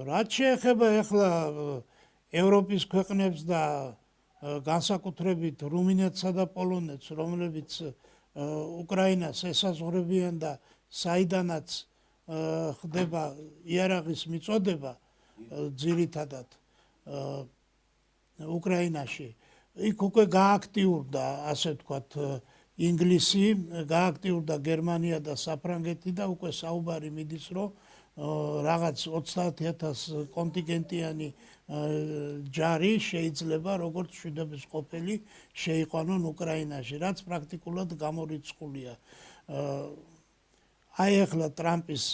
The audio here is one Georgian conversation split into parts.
რაც შეეხება ახლა ევროპის ქვეყნებს და განსაკუთრებით რუმინეთსა და პოლონეთს, რომლებიც უკრაინას ესაზღვრებიან და საიდანაც ხდება იარაღის მიწოდება ძირითადად უკრაინაში, იქ უკვე გააქტიურდა, ასე ვთქვათ, ინგლისი, გააქტიურდა გერმანია და საფრანგეთი და უკვე საუბარი მიდის, რომ რაღაც 30,000 კონტინგენტიანი ჯარი შეიძლება როგორც მშვიდობის ყოფილი შეიყვანონ უკრაინაში, რაც პრაქტიკულად გამორიცხულია. აი ახლა ტრამპის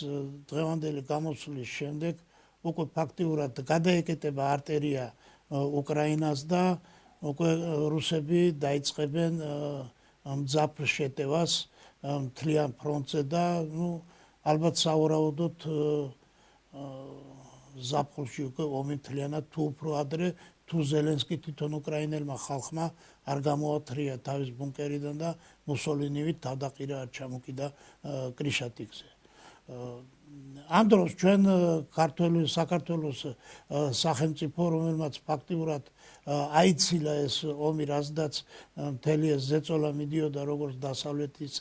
დღევანდელი გამოსვლის შემდეგ უკვე ფაქტიურად გადაეკეტება არტერია უკრაინას და უკვე რუსები დაიწყებენ მძაფრ შეტევას მთლიან ფრონტზე და ალბათ სავარაუდოდ ზაფხულში უკვე ომი მთლიანად თუ უფრო ადრე, თუ ზელენსკი თვითონ უკრაინელმა ხალხმა არ გამოათრია თავის ბუნკერიდან და მუსოლინივით თავდაყირა არ ჩამოკიდა კრიშატიკზე. ამ დროს ჩვენ საქართველოს სახელმწიფო, რომელმაც ფაქტიურად აიცილა ეს ომი, რაზედაც მთელი ეს ზეწოლა მიდიოდა როგორც დასავლეთის,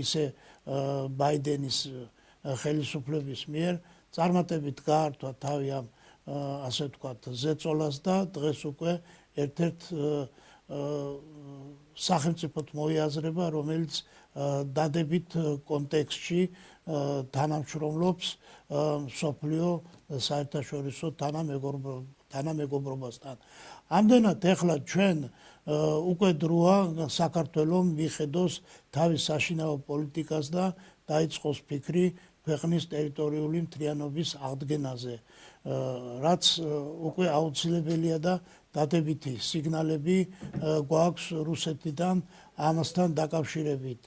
ისე ბაიდენის ხელისუფლების მიერ, წარმატებით გაართვა თავი ამ ასე ვთქვათ ზეწოლას და დღეს უკვე ერთ-ერთ სახელმწიფოდ მოიაზრება, რომელიც დადებით კონტექსტში თანამშრომლობს მსოფლიო საერთაშორისო თანამეგობრობასთან. ამდენად ახლა ჩვენ უკვე დროა საქართველოს მიხედოს თავის საშინაო პოლიტიკას და დაიწყოს ფიქრი ქვეყნის ტერიტორიული მთლიანობის აღდგენაზე, რაც უკვე აუცილებელია და დადებითი სიგნალები გვაქვს რუსეთიდან ამასთან დაკავშირებით.